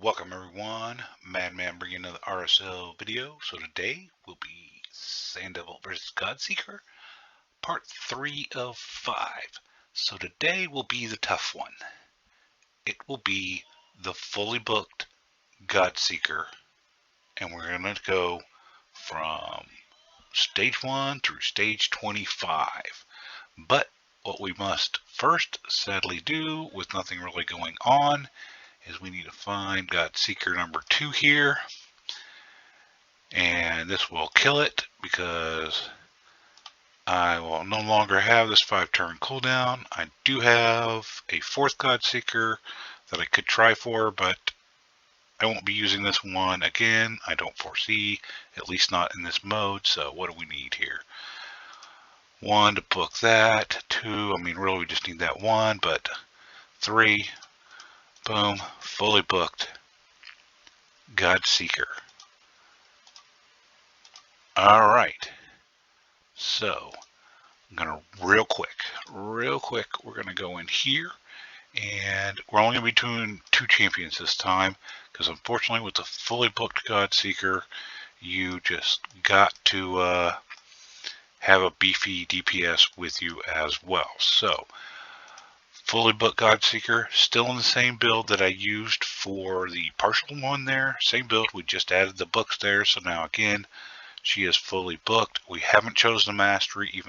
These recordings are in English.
Welcome everyone, Madman bringing another RSL video. So today will be Sand Devil versus Godseeker, part 3 of 5. So today will be the tough one. It will be the fully booked Godseeker, and we're going to go from stage 1 through stage 25. But what we must first sadly do, with nothing really going on, is we need to find Godseeker number 2 here, and this will kill it because I will no longer have this 5-turn cooldown. I do have a 4th Godseeker that I could try for, but I won't be using this one again. I don't foresee, at least not in this mode. So what do we need here? 1 to book that, 2, I mean really we just need that 1, but 3, boom, fully booked Godseeker. All right, so I'm gonna real quick, we're gonna go in here, and we're only gonna be doing 2 champions this time, because unfortunately with the fully booked Godseeker, you just got to have a beefy DPS with you as well. So fully booked Godseeker, still in the same build that I used for the partial one there. Same build, we just added the books there, so now again, she is fully booked. We haven't chosen the mastery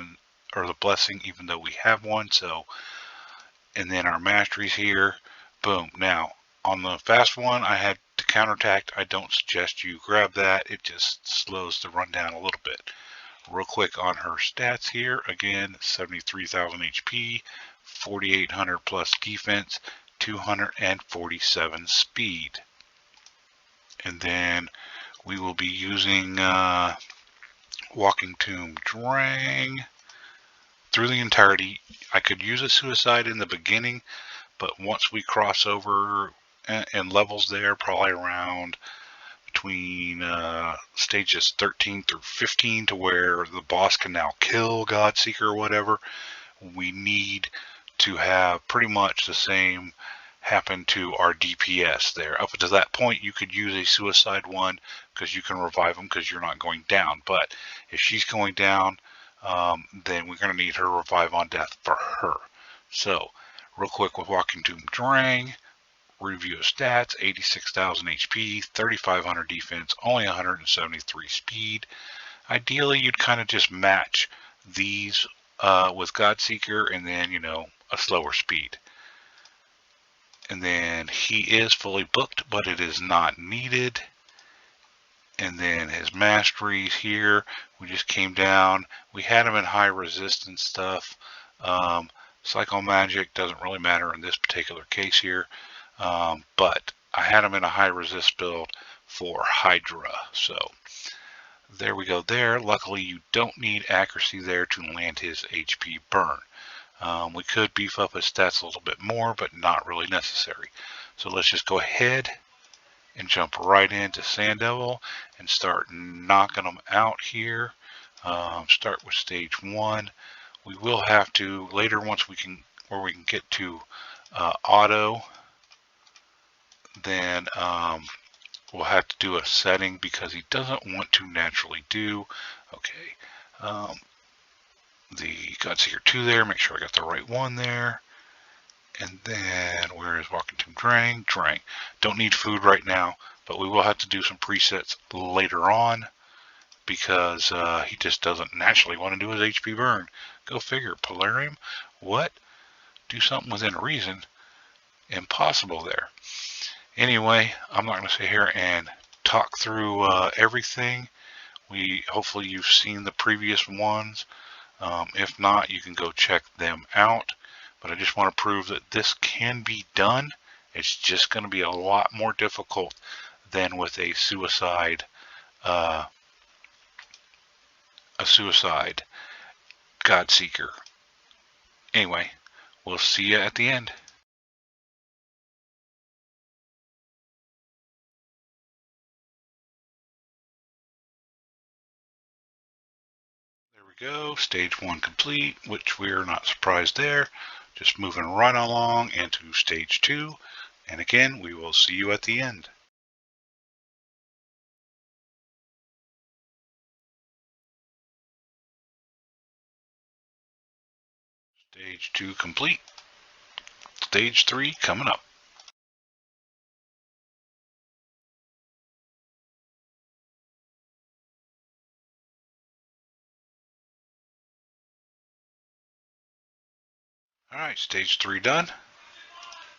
or the blessing, even though we have one. So, and then our masteries here, boom. Now, on the fast one, I had to counterattack. I don't suggest you grab that. It just slows the run down a little bit. Real quick on her stats here. Again, 73,000 HP, 4,800 plus defense, 247 speed. And then we will be using Walking Tomb Drang through the entirety. I could use a suicide in the beginning, but once we cross over and levels there, probably around between stages 13 through 15, to where the boss can now kill Godseeker or whatever, we need to have pretty much the same happen to our DPS there. Up to that point, you could use a suicide one because you can revive them because you're not going down. But if she's going down, then we're going to need her revive on death for her. So real quick with Walking Tomb Drang, review of stats: 86,000 HP, 3,500 defense, only 173 speed. Ideally, you'd kind of just match these with Godseeker, and then, you know, a slower speed. And then he is fully booked, but it is not needed. And then his masteries here, we just came down. We had him in high resistance stuff. Psycho Magic doesn't really matter in this particular case here. But I had him in a high resist build for Hydra. So there we go there. Luckily, you don't need accuracy there to land his HP burn. We could beef up his stats a little bit more, but not really necessary. So let's just go ahead and jump right into Sand Devil and start knocking them out here. Start with stage 1. We will have to later, once we can, where we can get to auto, then we'll have to do a setting because he doesn't want to naturally do. Okay. The Godseeker 2 there, make sure I got the right one there. And then where is Walking Tomb Drang? Drang. Don't need food right now, but we will have to do some presets later on because he just doesn't naturally want to do his HP burn. Go figure. Polarium? What? Do something within reason. Impossible there. Anyway, I'm not going to sit here and talk through everything. Hopefully you've seen the previous ones. If not, you can go check them out. But I just want to prove that this can be done. It's just going to be a lot more difficult than with a suicide Godseeker. Anyway, we'll see you at the end. There we go, stage 1 complete, which we're not surprised there. Just moving right along into stage 2. And again, we will see you at the end. Stage 2 complete. Stage 3 coming up. Alright, stage 3 done.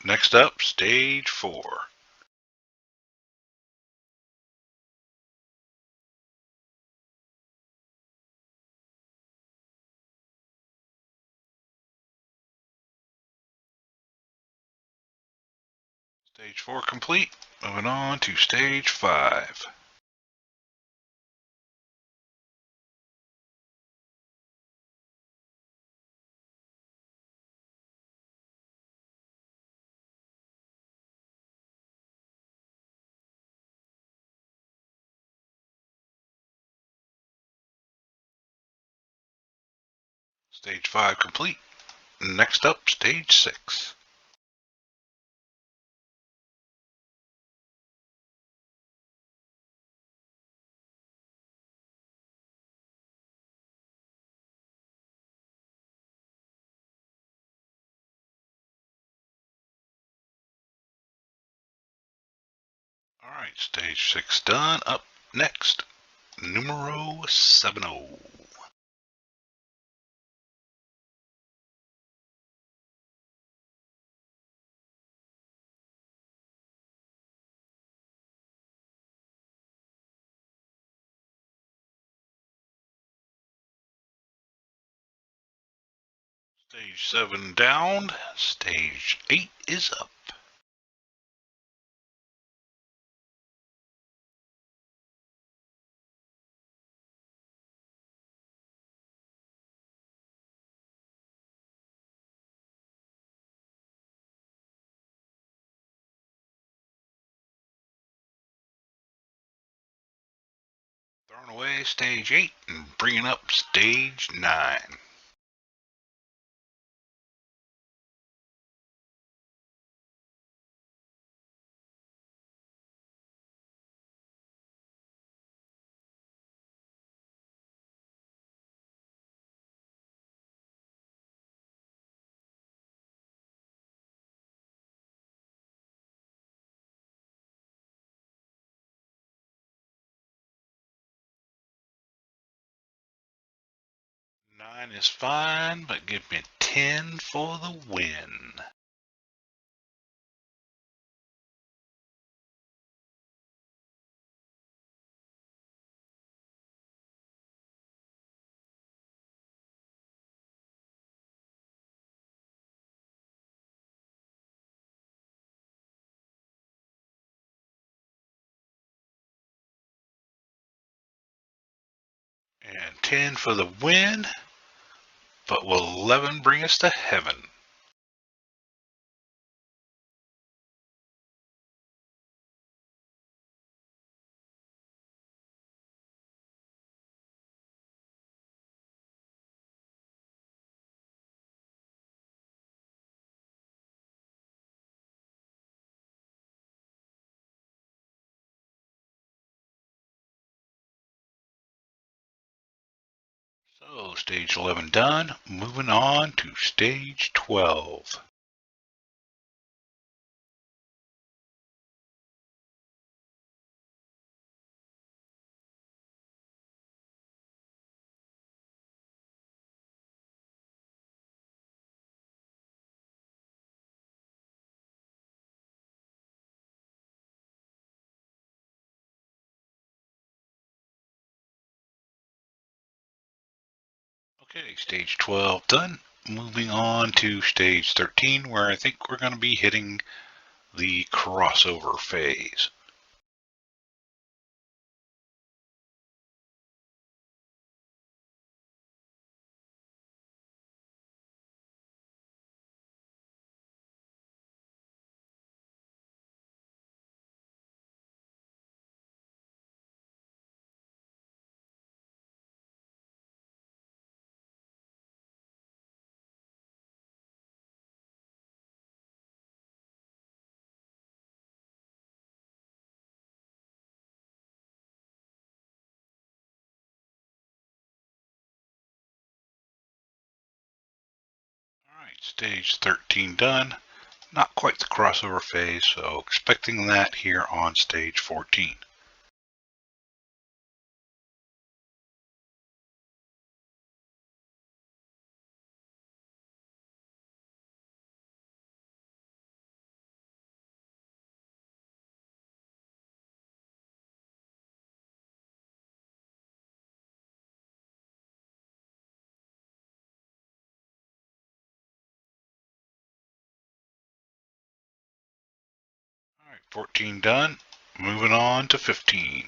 Next up, stage 4. Stage 4 complete. Moving on to stage 5. Stage 5 complete. Next up, stage 6. Alright, stage 6 done. Up next, numero 70. Stage 7 down. Stage 8 is up. Throwing away stage 8 and bringing up stage 9. Nine is fine, but give me 10 for the win. And 10 for the win. But will 11 bring us to heaven? So, stage 11 done. Moving on to stage 12. Okay, stage 12 done. Moving on to stage 13, where I think we're going to be hitting the crossover phase. Stage 13 done. Not quite the crossover phase, so expecting that here on stage 14. Alright, 14 done. Moving on to 15.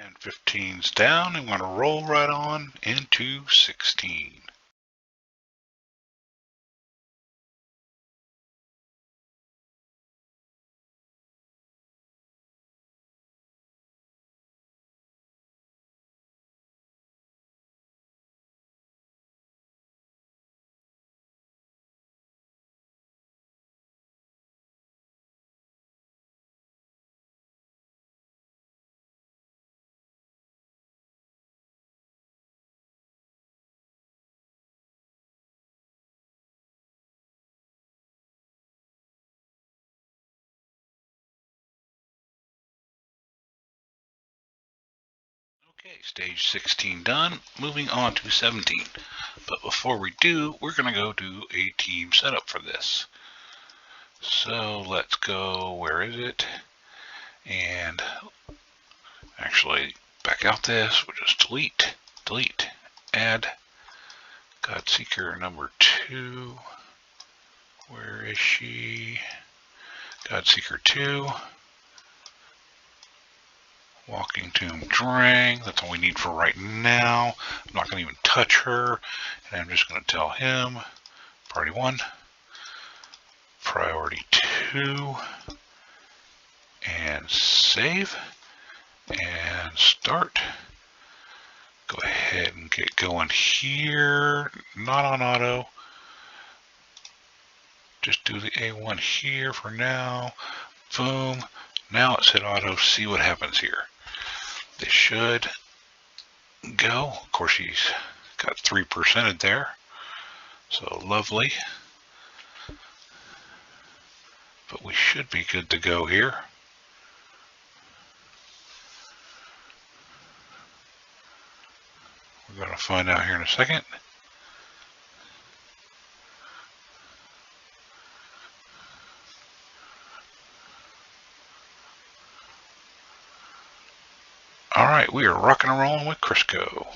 And 15's down, and we're going to roll right on into 16. Okay, stage 16 done. Moving on to 17. But before we do, we're going to go do a team setup for this. So let's go, where is it? And actually, back out this, we'll just delete, add Godseeker number 2. Where is she? Godseeker 2. Walking Tomb Drang. That's all we need for right now. I'm not going to even touch her. And I'm just going to tell him, Priority 1, Priority 2, and save, and start. Go ahead and get going here. Not on auto. Just do the A1 here for now. Boom. Now it's hit auto. See what happens here. They should go. Of course, she's got 3%ed there. So lovely. But we should be good to go here. We're going to find out here in a second. All right, we are rocking and rolling with Crisco.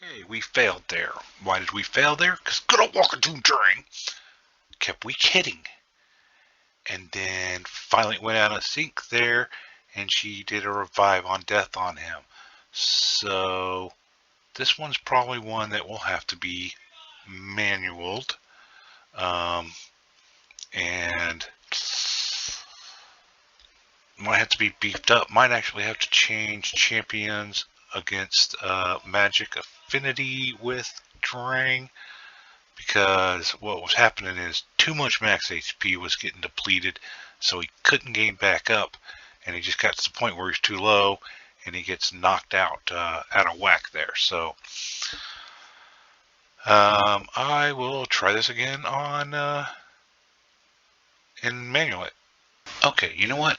Okay, we failed there. Why did we fail there? Because good old Walker Tomb Drang kept weak hitting. And then finally went out of sync there, and she did a revive on death on him. So this one's probably one that will have to be manualed. And might have to be beefed up. Might actually have to change champions against Magic Affinity with Drang, because what was happening is too much max HP was getting depleted, so he couldn't gain back up, and he just got to the point where he's too low, and he gets knocked out of whack there. So I will try this again on in manual it. Okay, you know what?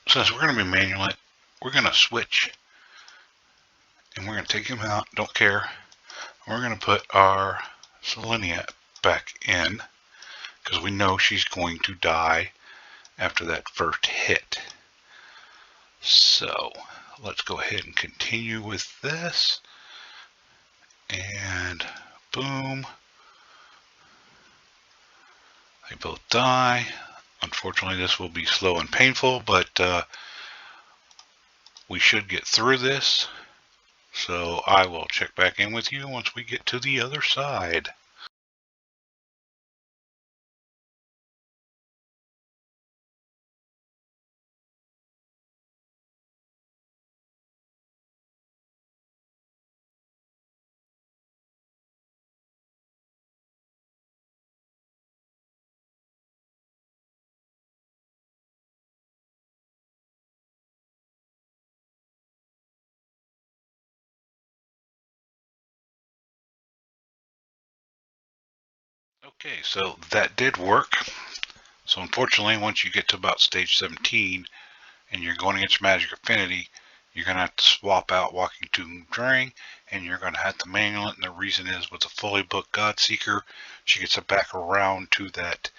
Since we're going to be manual it, we're going to switch, and we're going to take him out. Don't care. We're going to put our Selenia back in, because we know she's going to die after that first hit. So let's go ahead and continue with this. And boom. They both die. Unfortunately, this will be slow and painful, but we should get through this. So I will check back in with you once we get to the other side. Okay, so that did work. So unfortunately, once you get to about stage 17 and you're going against Magic Affinity, you're going to have to swap out Walking Tomb Drain, and you're going to have to manual it. And the reason is, with a fully booked Godseeker, she gets it back around to that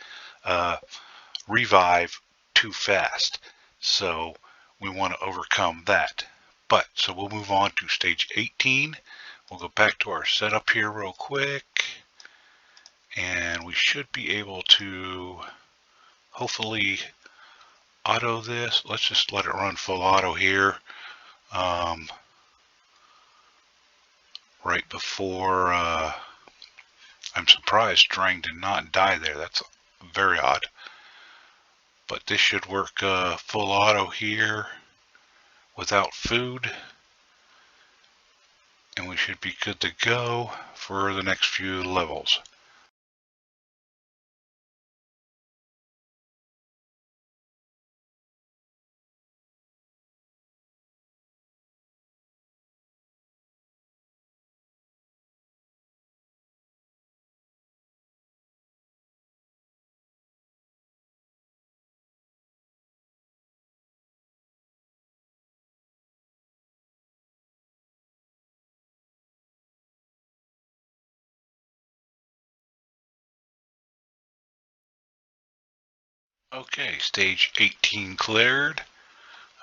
revive too fast. So we want to overcome that. But so we'll move on to stage 18. We'll go back to our setup here real quick, and we should be able to hopefully auto this. Let's just let it run full auto here. Right before, I'm surprised Drang did not die there. That's very odd. But this should work full auto here without food. And we should be good to go for the next few levels. Okay, stage 18 cleared.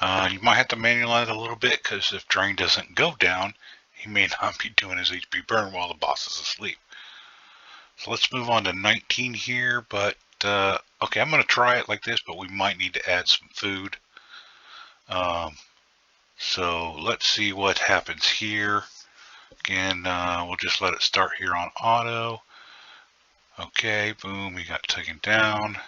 You might have to manualize a little bit, because if Drain doesn't go down, he may not be doing his HP burn while the boss is asleep. So let's move on to 19 here, but okay, I'm going to try it like this, but we might need to add some food. So let's see what happens here. Again, we'll just let it start here on auto. Okay, boom, he got taken down,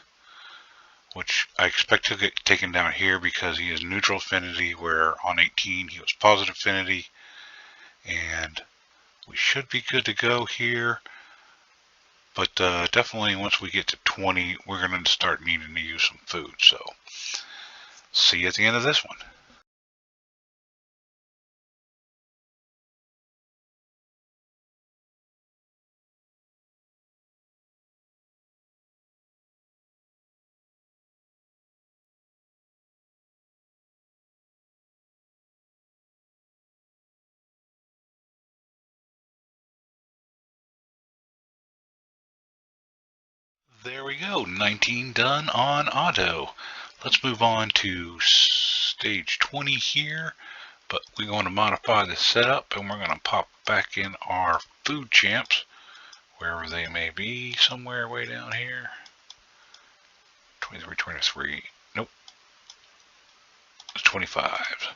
which I expect to get taken down here because he is neutral affinity, where on 18 he was positive affinity, and we should be good to go here. But definitely once we get to 20, we're going to start needing to use some food. So see you at the end of this one. There we go, 19 done on auto. Let's move on to stage 20 here, but we're going to modify the setup, and we're going to pop back in our food champs, wherever they may be, somewhere way down here. 23, 23, nope, 25.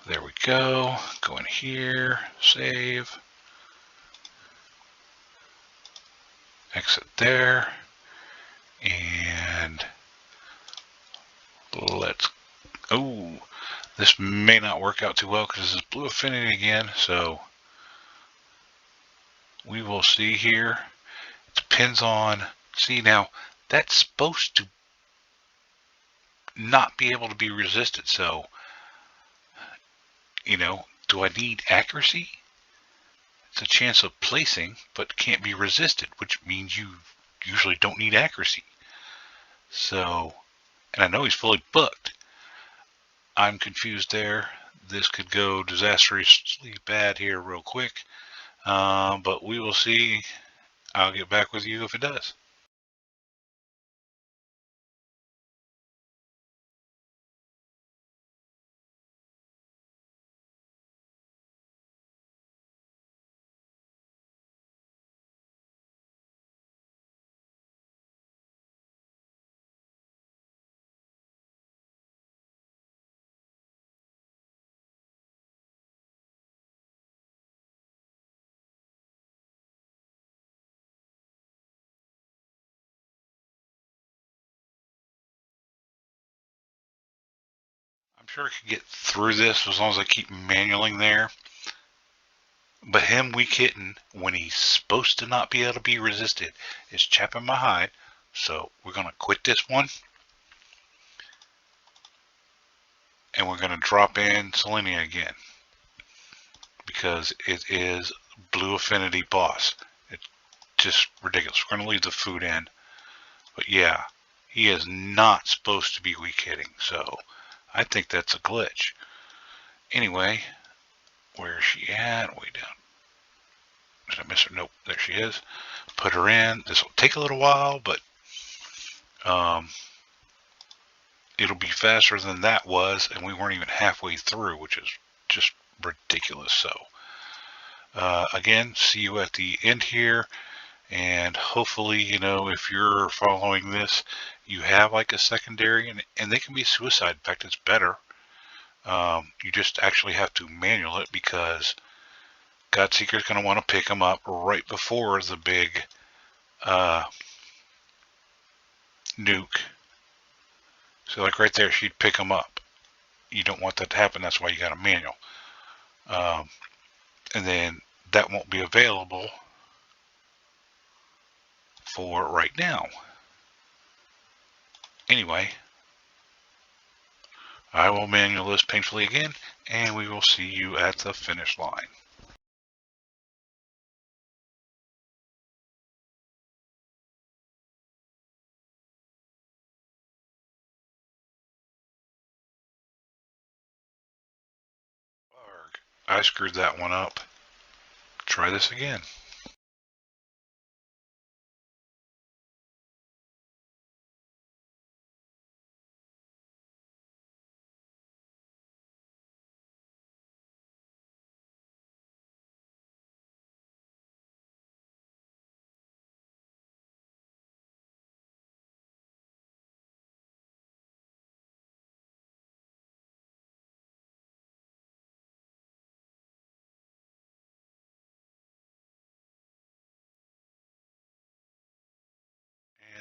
There we go, go in here, save, exit there, and let's, oh, this may not work out too well because this is blue affinity again, so we will see here. It depends on, see now, that's supposed to not be able to be resisted. So, do I need accuracy? It's a chance of placing, but can't be resisted, which means you usually don't need accuracy. So, and I know he's fully booked. I'm confused there. This could go disastrously bad here real quick. But we will see. I'll get back with you if it does. I'm sure I could get through this as long as I keep manualing there. But him weak hitting when he's supposed to not be able to be resisted is chapping my hide. So we're going to quit this one. And we're going to drop in Selenia again. Because it is Blue Affinity Boss. It's just ridiculous. We're going to leave the food in. But yeah, he is not supposed to be weak hitting. So I think that's a glitch. Anyway, where is she at? Way down. Did I miss her? Nope, there she is. Put her in. This will take a little while, but it'll be faster than that was, and we weren't even halfway through, which is just ridiculous. So, again, see you at the end here, and hopefully, if you're following this, you have like a secondary, and they can be suicide. In fact, it's better. You just actually have to manual it because Godseeker's going to want to pick them up right before the big nuke. So like right there, she'd pick them up. You don't want that to happen. That's why you got a manual. And then that won't be available for right now. Anyway, I will manual this painfully again, and we will see you at the finish line. Arg, I screwed that one up. Try this again.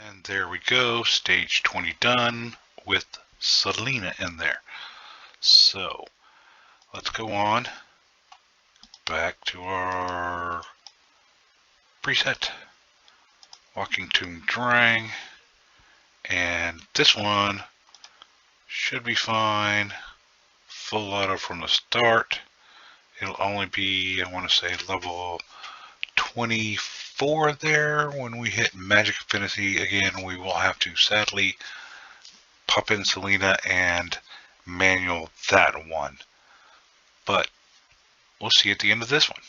And there we go, stage 20 done with Selena in there. So let's go on back to our preset, Walking Tomb Drang, and this one should be fine. Full auto from the start. It'll only be, I want to say, level 24 there. When we hit Magic Affinity again, we will have to sadly pop in Selena and manual that one. But we'll see at the end of this one.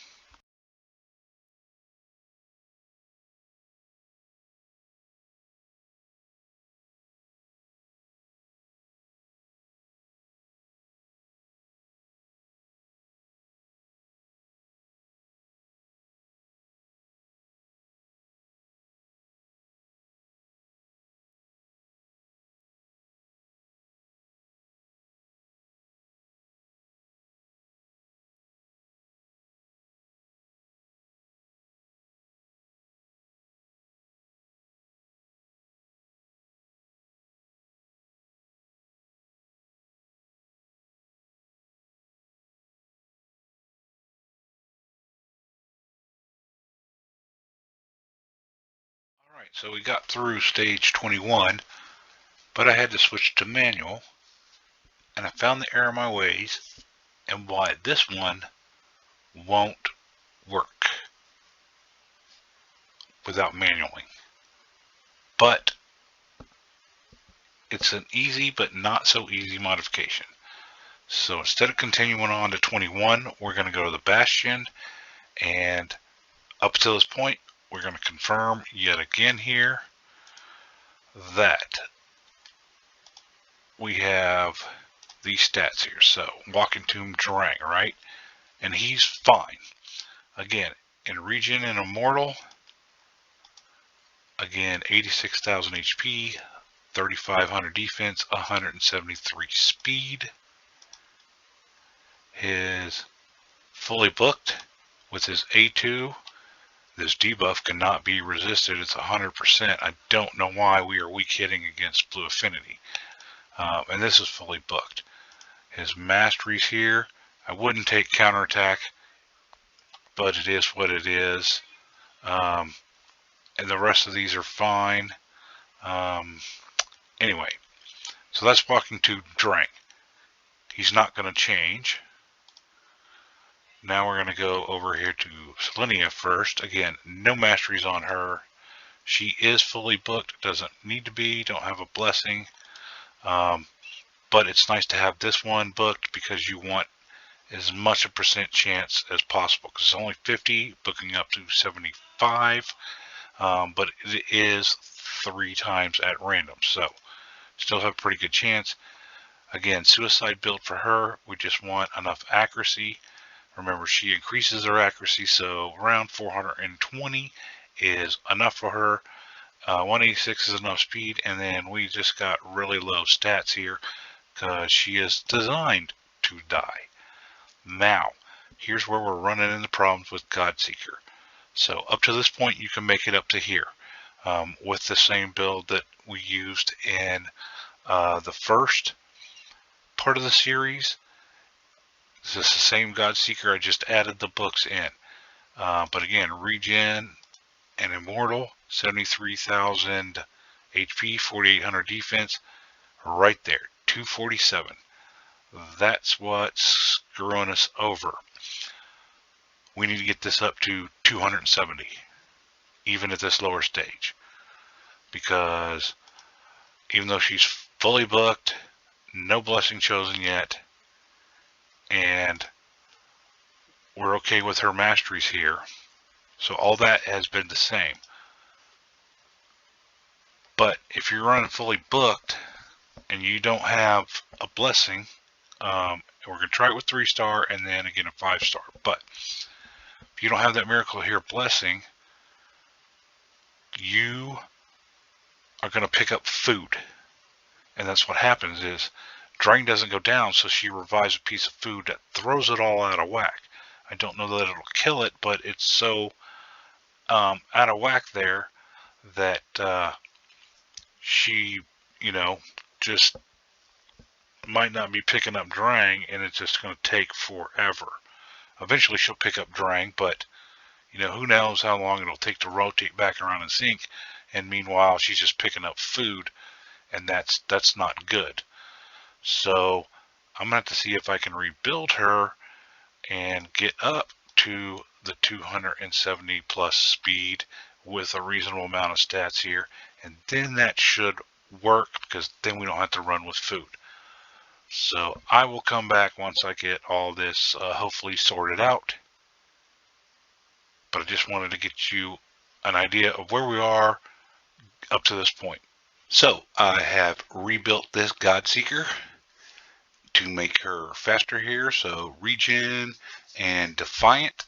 Alright, so we got through stage 21, but I had to switch to manual, and I found the error of my ways and why this one won't work without manualing. But it's an easy but not so easy modification. So instead of continuing on to 21, we're going to go to the Bastion, and up to this point, we're going to confirm yet again here that we have these stats here. So Walking Tomb Drang, right? And he's fine. Again, in Regen and Immortal, again, 86,000 HP, 3,500 defense, 173 speed. His fully booked with his A2, this debuff cannot be resisted. It's 100%. I don't know why we are weak hitting against Blue Affinity. And this is fully booked. His masteries here, I wouldn't take counterattack, but it is what it is. And the rest of these are fine. Anyway, so that's Walking to Drang. He's not going to change. Now we're going to go over here to Selenia first. Again, no masteries on her. She is fully booked. Doesn't need to be. Don't have a blessing. But it's nice to have this one booked because you want as much a percent chance as possible. Because it's only 50, booking up to 75. But it is 3 times at random. So still have a pretty good chance. Again, suicide build for her. We just want enough accuracy. Remember, she increases her accuracy, so around 420 is enough for her. 186 is enough speed, and then we just got really low stats here because she is designed to die. Now, here's where we're running into problems with Godseeker. So up to this point, you can make it up to here with the same build that we used in the first part of the series. This is the same Godseeker, I just added the books in. But again, Regen and Immortal, 73,000 HP, 4,800 defense, right there, 247. That's what's screwing us over. We need to get this up to 270, even at this lower stage. Because even though she's fully booked, no blessing chosen yet, and we're okay with her masteries here. So all that has been the same. But if you're running fully booked and you don't have a blessing, we're going to try it with 3-star and then again a 5-star. But if you don't have that miracle here blessing, you are going to pick up food. And that's what happens is Drain doesn't go down, so she revives a piece of food that throws it all out of whack. I don't know that it'll kill it, but it's so out of whack there that she, just might not be picking up Drang, and it's just going to take forever. Eventually she'll pick up Drang, but who knows how long it'll take to rotate back around and sync, and meanwhile she's just picking up food, and that's not good. So I'm going to have to see if I can rebuild her and get up to the 270 plus speed with a reasonable amount of stats here, and then that should work because then we don't have to run with food. So I will come back once I get all this hopefully sorted out, but I just wanted to get you an idea of where we are up to this point. So I have rebuilt this Godseeker to make her faster here. So Regen and Defiant,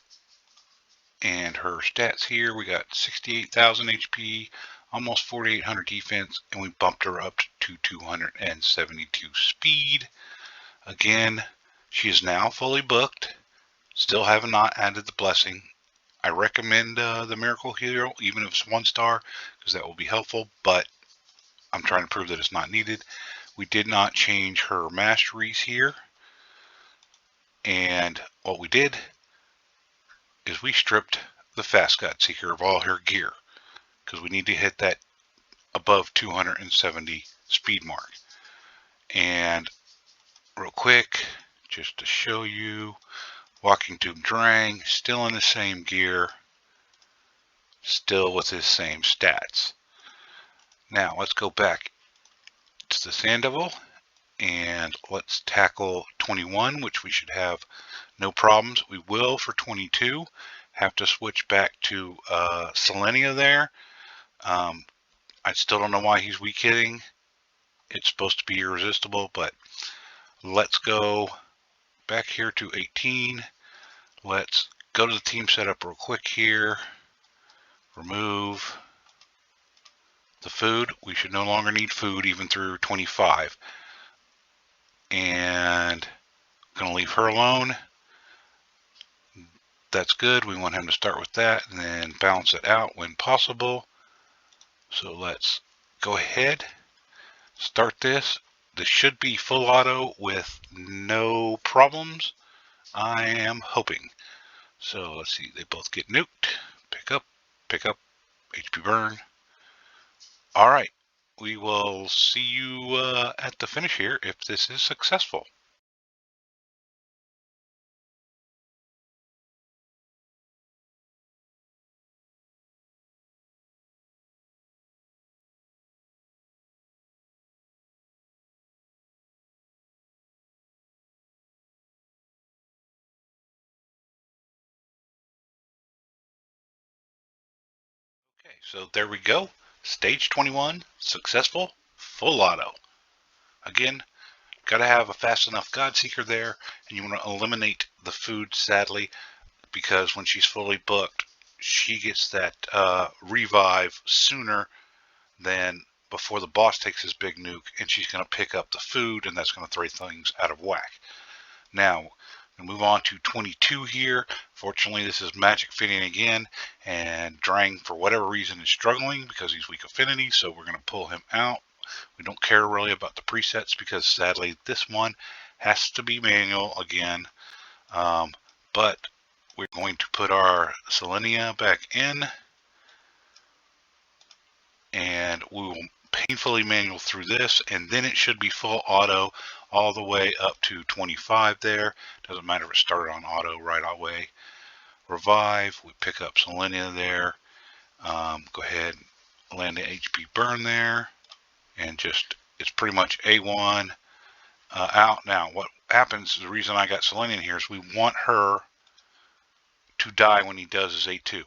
and her stats here, we got 68,000 HP, almost 4,800 defense, and we bumped her up to 272 speed. Again, she is now fully booked. Still have not added the blessing. I recommend the Miracle Hero, even if it's 1-star, because that will be helpful, but I'm trying to prove that it's not needed. We did not change her masteries here. And what we did is we stripped the Fast Godseeker of all her gear, because we need to hit that above 270 speed mark. And real quick, just to show you, walking tube Drang, still in the same gear, still with his same stats. Now let's go back to the Sand Devil and let's tackle 21, which we should have no problems. We will for 22 have to switch back to Selenia there. I still don't know why he's weak hitting. It's supposed to be irresistible, but let's go back here to 18. Let's go to the team setup real quick here. Remove the food. We should no longer need food even through 25. And I'm going to leave her alone. That's good. We want him to start with that and then balance it out when possible. So let's go ahead, start this. This should be full auto with no problems, I am hoping. So let's see, they both get nuked. Pick up, HP burn. All right, we will see you at the finish here if this is successful. Okay, so there we go. Stage 21, successful, full auto. Again, got to have a fast enough Godseeker there, and you want to eliminate the food, sadly, because when she's fully booked, she gets that revive sooner than before the boss takes his big nuke, and she's going to pick up the food, and that's going to throw things out of whack. Now, we'll move on to 22 here. Fortunately, this is magic fitting again, and Drang, for whatever reason, is struggling because he's weak affinity, so we're going to pull him out. We don't care really about the presets because sadly this one has to be manual again, but we're going to put our Selenia back in, and we will painfully manual through this, and then it should be full auto all the way up to 25 there. Doesn't matter if it started on auto right away. Revive, we pick up Selenia there. Go ahead and land the HP burn there, and just, it's pretty much A1 out. Now what happens, the reason I got Selenia in here is we want her to die when he does his A2.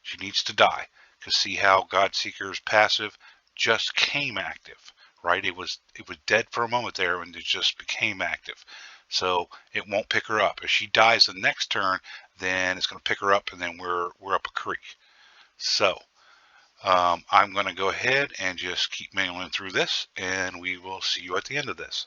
She needs to die, because see how Godseeker's passive just came active, right? It was dead for a moment there and it just became active. So it won't pick her up. If she dies the next turn, then it's going to pick her up, and then we're up a creek. So I'm going to go ahead and just keep manualing through this, and we will see you at the end of this.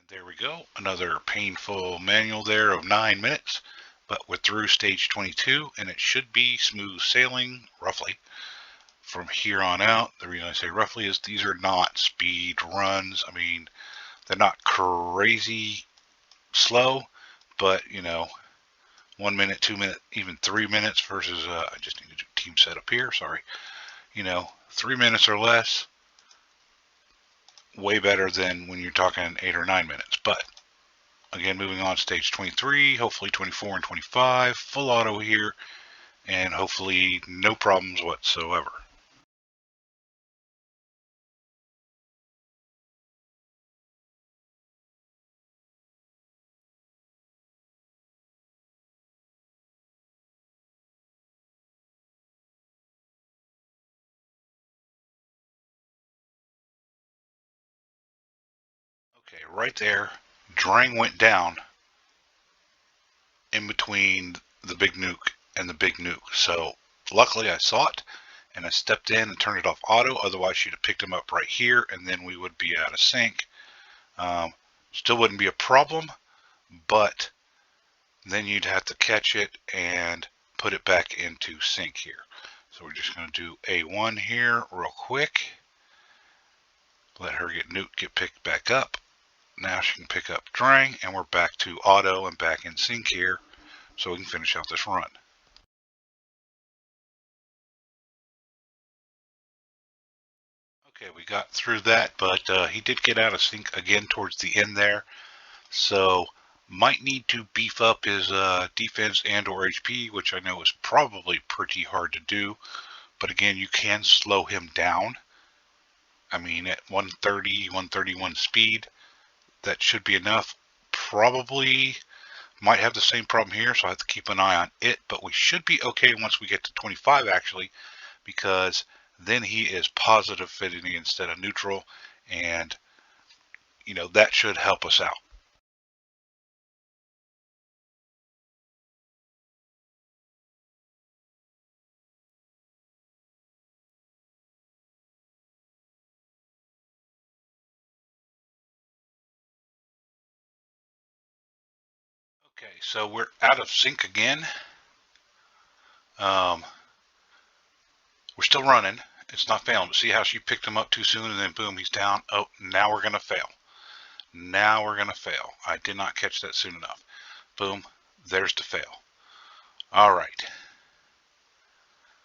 There we go, another painful manual there of 9 minutes, but we're through stage 22, and it should be smooth sailing, roughly, from here on out. The reason I say roughly is these are not speed runs. I mean, they're not crazy slow, but, you know, 1 minute, 2 minute, even 3 minutes versus, I just need to do team setup here, sorry. You know, 3 minutes or less, way better than when you're talking 8 or 9 minutes. But again, moving on, stage 23, hopefully 24 and 25, full auto here, and hopefully no problems whatsoever. Okay, right there, Drang went down in between the big nuke and the big nuke. So luckily I saw it, and I stepped in and turned it off auto. Otherwise, she'd have picked him up right here, and then we would be out of sync. Still wouldn't be a problem, but then you'd have to catch it and put it back into sync here. So we're just going to do A1 here real quick. Let her get picked back up. Now she can pick up Drang, and we're back to auto and back in sync here, so we can finish out this run. Okay, we got through that, but he did get out of sync again towards the end there, so might need to beef up his defense and or HP, which I know is probably pretty hard to do, but again, you can slow him down. I mean, at 130, 131 speed, that should be enough. Probably might have the same problem here, so I have to keep an eye on it, but we should be okay once we get to 25 actually, because then he is positive affinity instead of neutral, and you know, that should help us out. Okay, so we're out of sync again. We're still running. It's not failing, but see how she picked him up too soon and then boom, he's down. Oh, now we're going to fail. Now we're going to fail. I did not catch that soon enough. Boom, there's the fail. All right.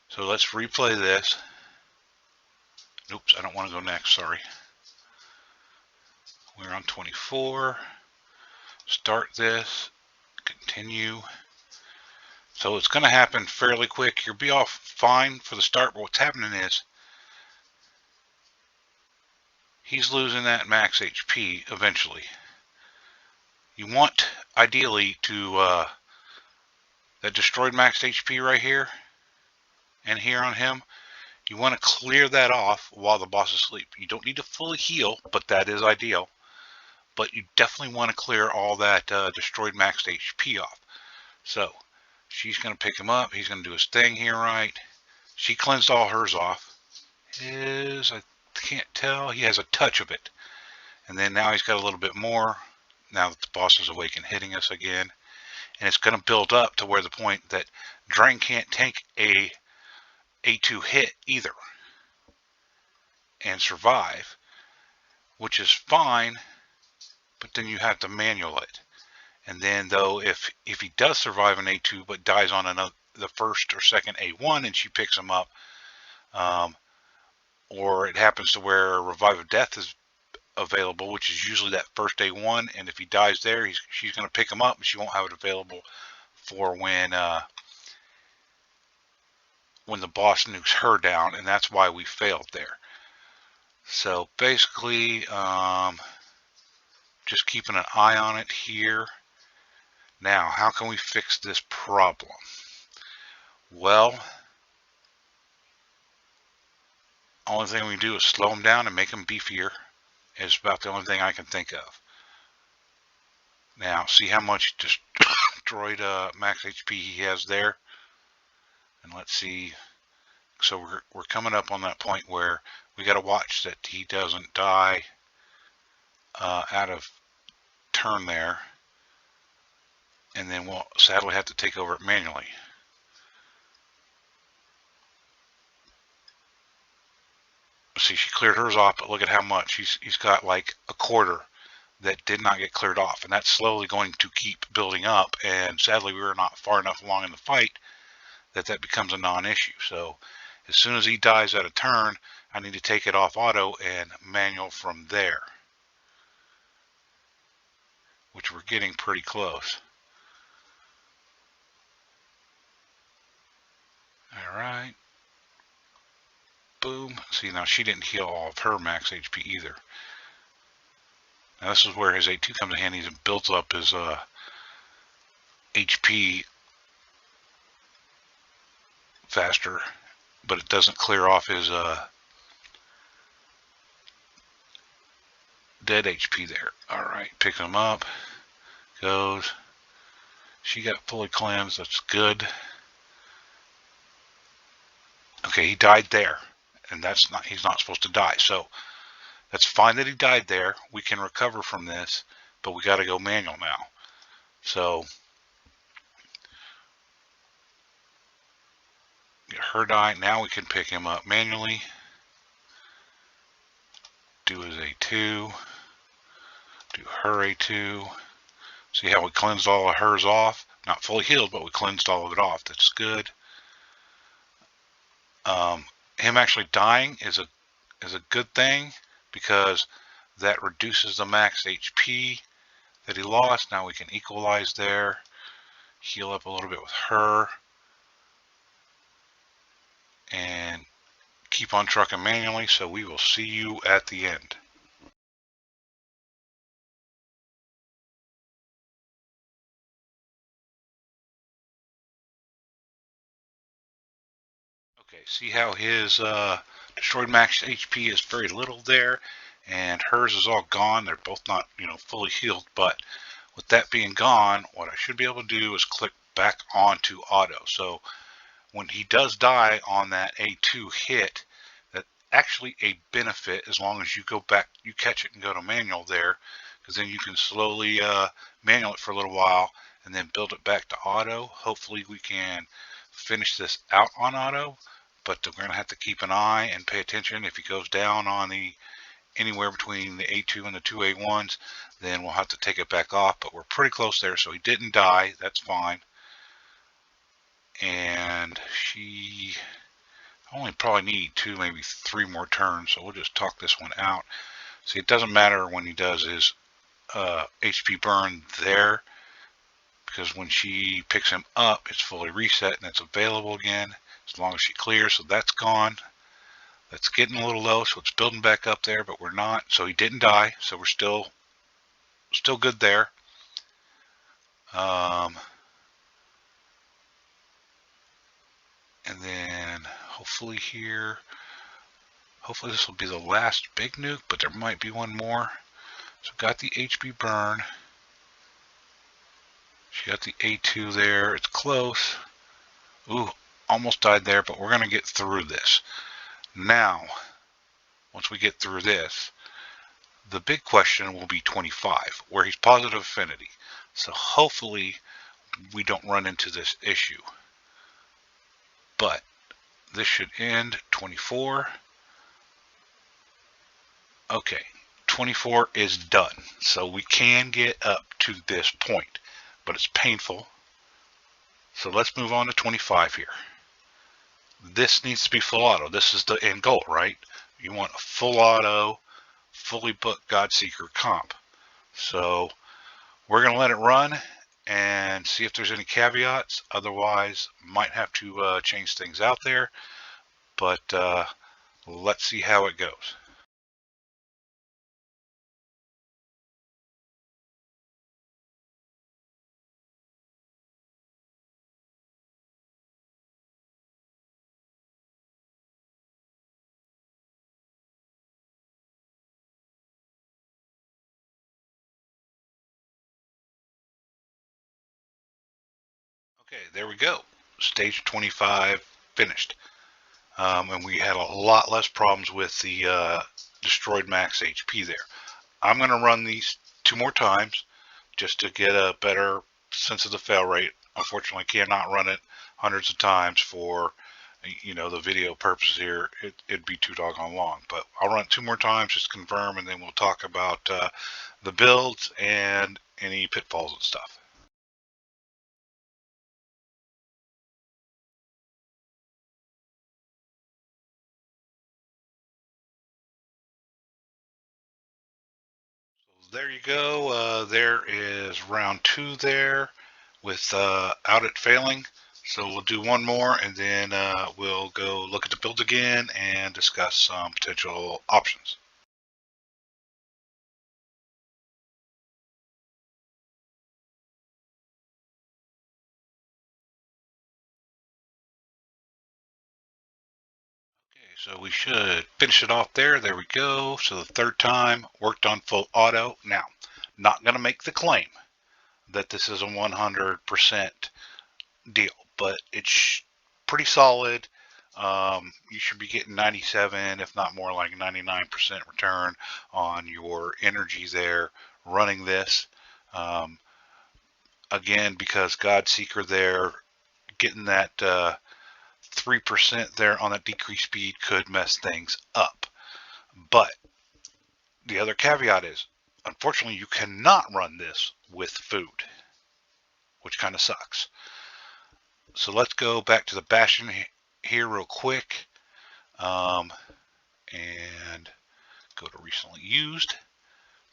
So let's replay this. Oops, I don't want to go next, sorry. We're on 24. Start this. Continue. So it's going to happen fairly quick. You'll be off fine for the start, but what's happening is he's losing that max HP eventually. You want, ideally, to that destroyed max HP right here and here on him, you want to clear that off while the boss is asleep. You don't need to fully heal, but that is ideal. But you definitely want to clear all that destroyed max HP off. So she's going to pick him up. He's going to do his thing here, right? She cleansed all hers off. I can't tell. He has a touch of it. And then now he's got a little bit more. Now that the boss is awake and hitting us again. And it's going to build up to where the point that Drain can't tank a A2 hit either and survive, which is fine, but then you have to manual it. And then though, if he does survive an A2 but dies on the first or second A1 and she picks him up, or it happens to where Revive of Death is available, which is usually that first A1, and if he dies there, she's going to pick him up, and she won't have it available for when the boss nukes her down, and that's why we failed there. So basically, just keeping an eye on it here. Now, how can we fix this problem? Well, only thing we can do is slow him down and make him beefier. It's about the only thing I can think of. Now, see how much destroyed max HP he has there? And let's see. So we're coming up on that point where we got to watch that he doesn't die out of turn there. And then we'll sadly have to take over it manually. See, she cleared hers off, but look at how much. He's got like a quarter that did not get cleared off. And that's slowly going to keep building up. And sadly, we were not far enough along in the fight that becomes a non-issue. So as soon as he dies at a turn, I need to take it off auto and manual from there, which we're getting pretty close. All right. Boom. See, now she didn't heal all of her max HP either. Now this is where his A2 comes in handy. He builds up his HP faster, but it doesn't clear off his dead HP there. Alright, pick him up. Goes. She got fully cleansed. That's good. Okay, he died there, and he's not supposed to die. So that's fine that he died there. We can recover from this, but we got to go manual now. So her die. Now we can pick him up manually. Do his A2. Do her A2. See how we cleansed all of hers off? Not fully healed, but we cleansed all of it off. That's good. Him actually dying is a good thing because that reduces the max HP that he lost. Now we can equalize there. Heal up a little bit with her. And keep on trucking manually, so we will see you at the end. Okay, see how his destroyed max HP is very little there, and hers is all gone. They're both not, fully healed, but with that being gone, what I should be able to do is click back onto auto. So when he does die on that A2 hit, that's actually a benefit as long as you go back, you catch it and go to manual there, because then you can slowly manual it for a little while and then build it back to auto. Hopefully we can finish this out on auto, but we're going to have to keep an eye and pay attention. If he goes down on anywhere between the A2 and the two A1s, then we'll have to take it back off, but we're pretty close there, so he didn't die. That's fine. And she only probably need 2, maybe 3 more turns, so we'll just talk this one out. See, it doesn't matter when he does his HP burn there, because when she picks him up, it's fully reset and it's available again as long as she clears. So that's gone. That's getting a little low, so it's building back up there, but we're not. So he didn't die, so we're still good there. And then hopefully this will be the last big nuke, but there might be one more. So got the HP burn. She got the A2 there. It's close. Ooh, almost died there, but we're going to get through this. Now, once we get through this, the big question will be 25, where he's positive affinity. So hopefully we don't run into this issue. But this should end 24. Okay, 24 is done. So we can get up to this point, but it's painful. So let's move on to 25 here. This needs to be full auto. This is the end goal, right? You want a full auto, fully booked Godseeker comp. So we're going to let it run and see if there's any caveats. Otherwise, might have to change things out there. But let's see how it goes. Okay, there we go. Stage 25 finished. And we had a lot less problems with the destroyed max HP there. I'm going to run these 2 more times just to get a better sense of the fail rate. Unfortunately, I cannot run it hundreds of times for the video purposes here. It'd be too doggone long, but I'll run it 2 more times just to confirm, and then we'll talk about the builds and any pitfalls and stuff. There you go. There is round 2 there without it failing. So we'll do one more, and then we'll go look at the build again and discuss some potential options. Okay, so we should finish it off there. There we go. So the 3rd time worked on full auto. Now, not going to make the claim that this is a 100% deal, but it's pretty solid. you should be getting 97, if not more like 99% return on your energy there running this. Um, Again, because God Seeker there, getting that 3% there on that decreased speed could mess things up. But the other caveat is, unfortunately, you cannot run this with food, which kind of sucks. So let's go back to the Bastion here real quick, and go to recently used.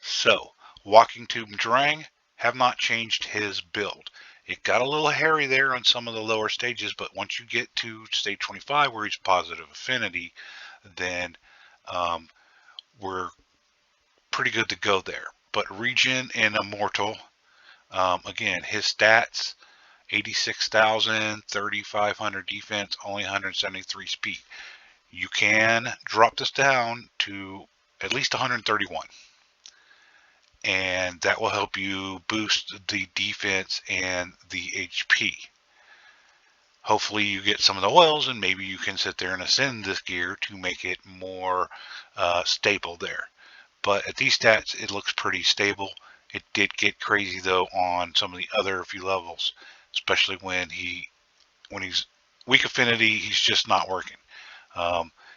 So, Walking Tube Drang, have not changed his build. It got a little hairy there on some of the lower stages, but once you get to stage 25 where he's positive affinity, then we're pretty good to go there. But Regen and Immortal, again, his stats, 86,000, 3,500 defense, only 173 speed. You can drop this down to at least 131. And that will help you boost the defense and the HP. Hopefully you get some of the oils, and maybe you can sit there and ascend this gear to make it more stable there. But at these stats, it looks pretty stable. It did get crazy though on some of the other few levels, especially when he's weak affinity, he's just not working.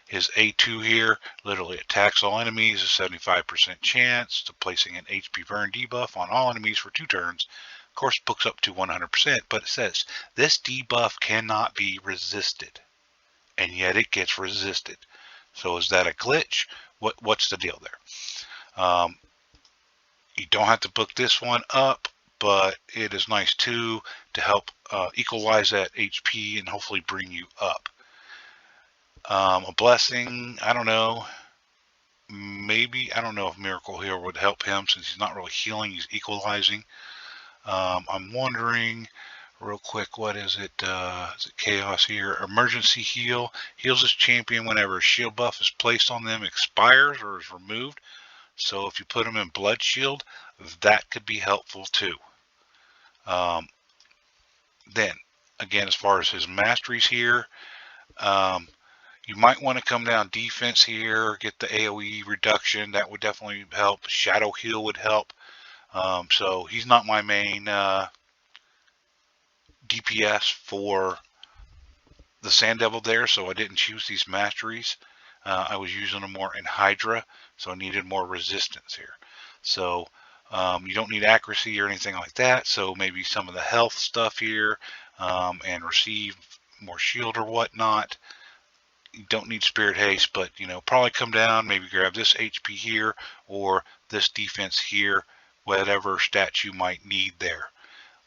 His A2 here literally attacks all enemies, a 75% chance to placing an HP burn debuff on all enemies for 2 turns. Of course, it books up to 100%, but it says this debuff cannot be resisted, and yet it gets resisted. So is that a glitch? What's the deal there? You don't have to book this one up, but it is nice too to help equalize that HP and hopefully bring you up. A blessing, I don't know. Maybe, I don't know if Miracle Heal would help him since he's not really healing, he's equalizing. I'm wondering, real quick, what is it? Is it Chaos here? Emergency Heal. Heals his champion whenever a shield buff is placed on them, expires, or is removed. So if you put him in Blood Shield, that could be helpful too. Then, again, as far as his masteries here, you might want to come down defense here, get the AoE reduction. That would definitely help. Shadow Heal would help. So he's not my main DPS for the Sand Devil there, so I didn't choose these masteries. I was using them more in Hydra, so I needed more resistance here. So you don't need accuracy or anything like that, so maybe some of the health stuff here, and receive more shield or whatnot. You don't need Spirit Haste, but probably come down, maybe grab this HP here or this defense here. Whatever stats you might need there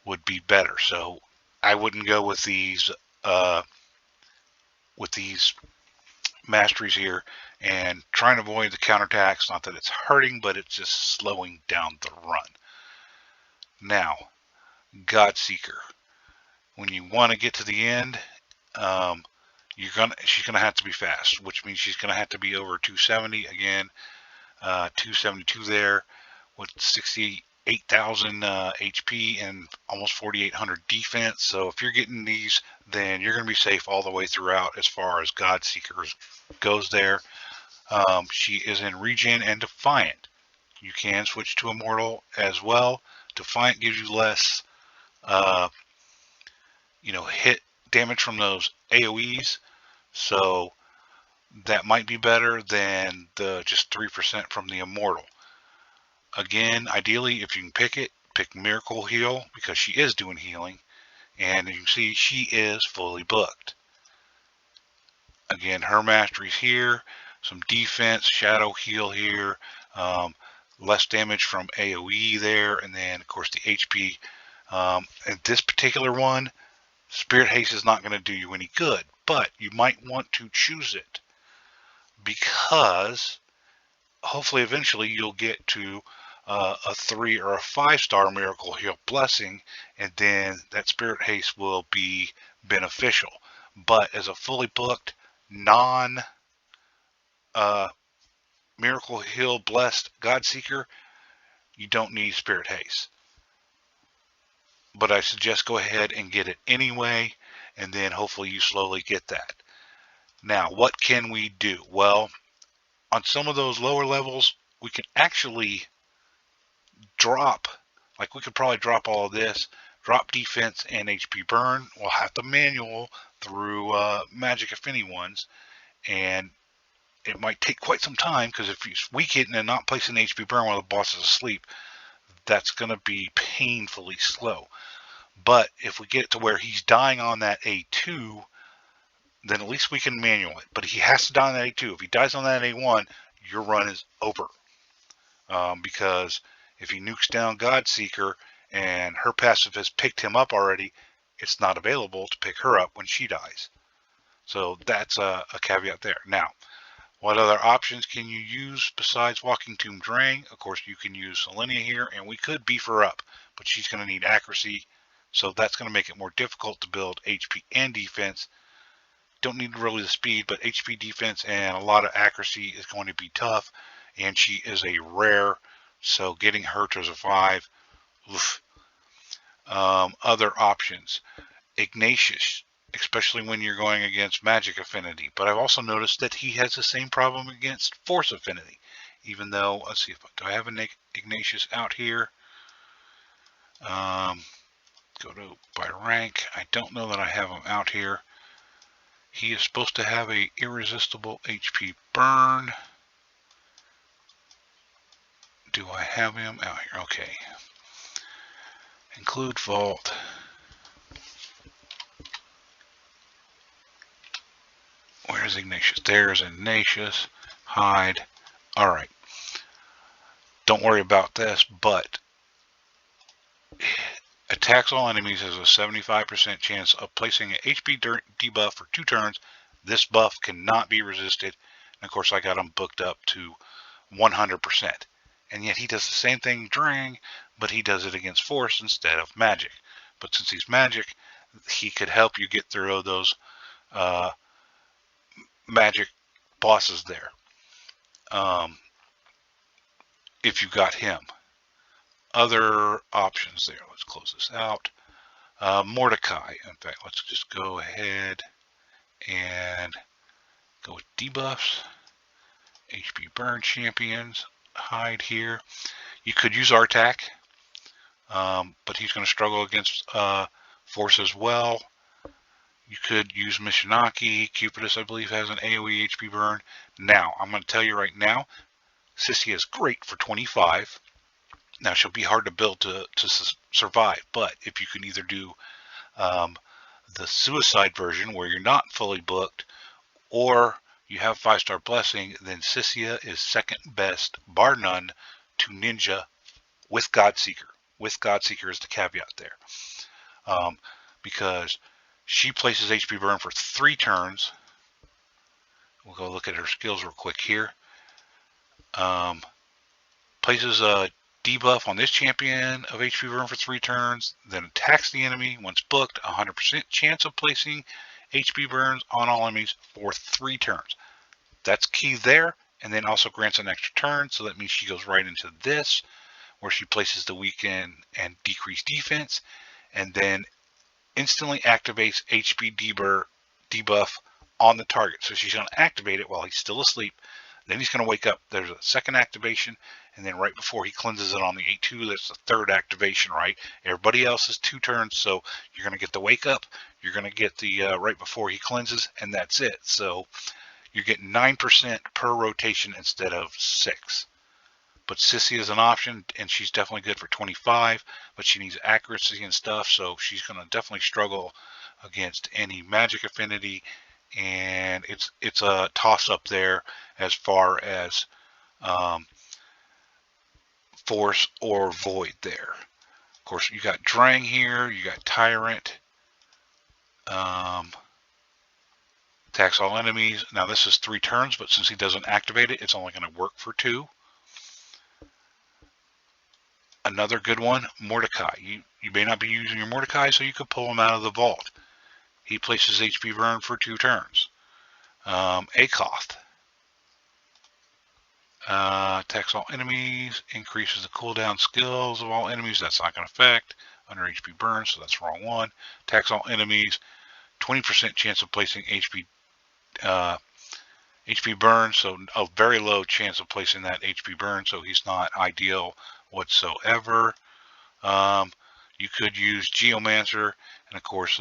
would be better. So I wouldn't go with these masteries here, and trying to avoid the counterattacks. Not that it's hurting, but it's just slowing down the run. Now, Godseeker. When you want to get to the end, she's gonna have to be fast, which means she's gonna have to be over 270 again. 272 there with 68,000 HP and almost 4,800 defense. So if you're getting these, then you're gonna be safe all the way throughout as far as Godseekers goes there. She is in Regen and Defiant. You can switch to Immortal as well. Defiant gives you less hit damage from those AoEs, so that might be better than the just 3% from the Immortal. Again, ideally, if you can pick Miracle Heal, because she is doing healing, and you can see she is fully booked. Again, her masteries here, some defense, Shadow Heal here, less damage from AoE there, and then of course the HP. And this particular one, Spirit Haste is not going to do you any good, but you might want to choose it because hopefully eventually you'll get to a 3 or a 5-star Miracle Heal blessing, and then that Spirit Haste will be beneficial. But as a fully booked non Miracle Heal blessed Godseeker, you don't need Spirit Haste. But I suggest go ahead and get it anyway, and then hopefully you slowly get that. Now, what can we do? Well, on some of those lower levels, we can actually drop, like we could probably drop all of this, drop defense and HP burn. We'll have to manual through magic affinity ones, and it might take quite some time because if he's weak hitting and not placing HP burn while the boss is asleep, that's going to be painfully slow. But if we get it to where he's dying on that A2, then at least we can manual it. But he has to die on that A2. If he dies on that A1, your run is over. Because if he nukes down Godseeker and her passive has picked him up already, it's not available to pick her up when she dies. So that's a caveat there. Now, what other options can you use besides Walking Tomb Drang? Of course, you can use Selenia here, and we could beef her up, but she's going to need accuracy, so that's going to make it more difficult to build HP and defense. Don't need really the speed, but HP, defense, and a lot of accuracy is going to be tough, and she is a rare, so getting her to survive, oof. Other options, Ignatius, especially when you're going against magic affinity. But I've also noticed that he has the same problem against force affinity. Even though, let's see, do I have an Ignatius out here? Go to by rank. I don't know that I have him out here. He is supposed to have a irresistible HP burn. Do I have him out here? Okay. Include vault. Where's Ignatius? There's Ignatius. Hide. Alright. Don't worry about this, but attacks all enemies has a 75% chance of placing an HP debuff for 2 turns. This buff cannot be resisted. And of course, I got him booked up to 100%. And yet he does the same thing Drang, but he does it against force instead of magic. But since he's magic, he could help you get through those magic bosses there. If you got him. Other options there. Let's close this out. Mordecai. In fact, let's just go ahead and go with debuffs. HP burn champions. Hide here. You could use Artak, but he's going to struggle against force as well. You could use Mishinaki. Cupidus, I believe, has an AoE HP burn. Now, I'm going to tell you right now, Sissy is great for 25. Now, she'll be hard to build to survive, but if you can either do the suicide version where you're not fully booked, or you have 5-star blessing, then Sissia is second best, bar none, to Ninja with Godseeker. With Godseeker is the caveat there. Because she places HP burn for 3 turns. We'll go look at her skills real quick here. Places a debuff on this champion of HP burn for 3 turns, then attacks the enemy once booked, 100% chance of placing HP burns on all enemies for 3 turns. That's key there, and then also grants an extra turn, so that means she goes right into this, where she places the weaken and decrease defense, and then instantly activates HP debuff on the target. So she's going to activate it while he's still asleep. Then he's going to wake up. There's a second activation, and then right before he cleanses it on the A2, that's the third activation, right? Everybody else is 2 turns, so you're going to get the wake up. You're going to get the right before he cleanses, and that's it. So you're getting 9% per rotation instead of 6. But Sissy is an option, and she's definitely good for 25, but she needs accuracy and stuff, so she's going to definitely struggle against any magic affinity, and it's a toss-up there as far as force or void there. Of course, you got Drang here, you got Tyrant, attacks all enemies. Now this is 3 turns, but since he doesn't activate it, it's only going to work for 2. Another good one, Mordecai. You may not be using your Mordecai, so you could pull him out of the vault. He places HP burn for 2 turns. Akoth. Attacks all enemies, increases the cooldown skills of all enemies. That's not going to affect. Under HP burn, so that's the wrong one. Attacks all enemies, 20% chance of placing HP HP burn, so a very low chance of placing that HP burn, so he's not ideal whatsoever. You could use Geomancer, and of course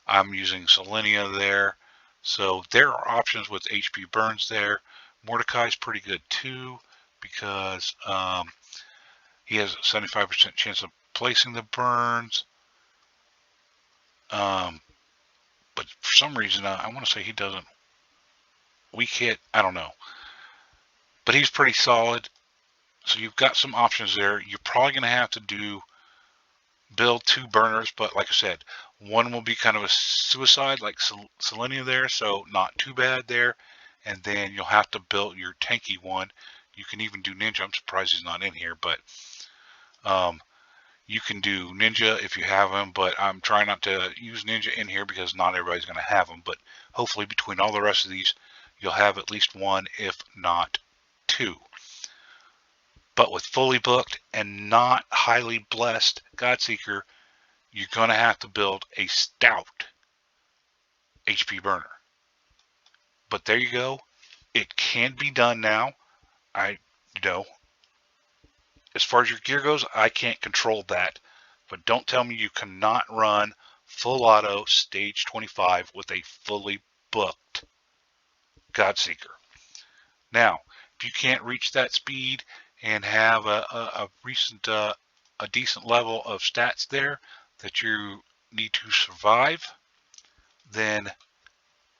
I'm using Selenia there. So there are options with HP burns there. Mordecai's pretty good too, because he has a 75% chance of placing the burns. But for some reason, I want to say he doesn't weak hit. I don't know. But he's pretty solid. So you've got some options there. You're probably going to have to build 2 burners, but like I said, one will be kind of a suicide like Selenia there, so not too bad there. And then you'll have to build your tanky one. You can even do Ninja. I'm surprised he's not in here, but you can do Ninja if you have him, but I'm trying not to use Ninja in here because not everybody's going to have him. But hopefully between all the rest of these, you'll have at least 1, if not 2. But with fully booked and not highly blessed Godseeker, you're going to have to build a stout HP burner. But there you go. It can be done now. As far as your gear goes, I can't control that. But don't tell me you cannot run full auto stage 25 with a fully booked Godseeker. Now, if you can't reach that speed and have a decent level of stats there that you need to survive, then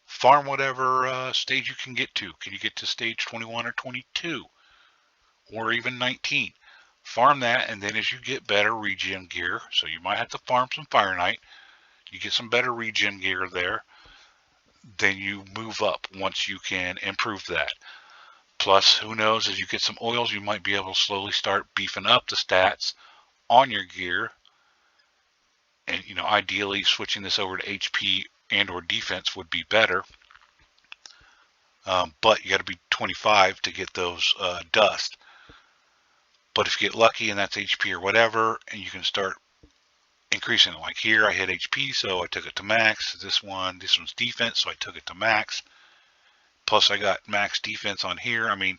farm whatever stage you can get to. Can you get to stage 21 or 22 or even 19? Farm that, and then as you get better regen gear, so you might have to farm some Fire Knight, you get some better regen gear there, then you move up once you can improve that. Plus, who knows, as you get some oils, you might be able to slowly start beefing up the stats on your gear. And, ideally switching this over to HP and or defense would be better. But you got to be 25 to get those dust. But if you get lucky and that's HP or whatever, and you can start increasing it. Like here, I hit HP, so I took it to max. This one's defense, so I took it to max. Plus I got max defense on here. I mean,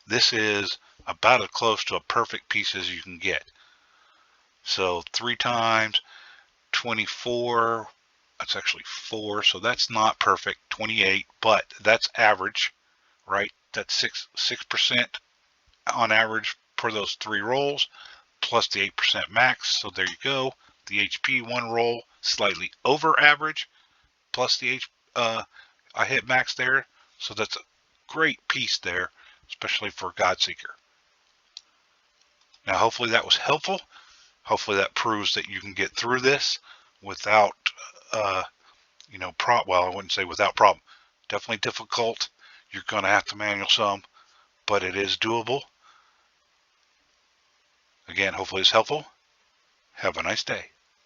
this is about as close to a perfect piece as you can get. So 3 times 24, that's actually 4, so that's not perfect. 28, but that's average, right? That's 6% on average per those 3 rolls, plus the 8% max. So there you go. The HP 1 roll slightly over average, plus the I hit max there. So that's a great piece there, especially for Godseeker. Now, hopefully that was helpful. Hopefully that proves that you can get through this without, well, I wouldn't say without problem. Definitely difficult. You're going to have to manual some, but it is doable. Again, hopefully it's helpful. Have a nice day.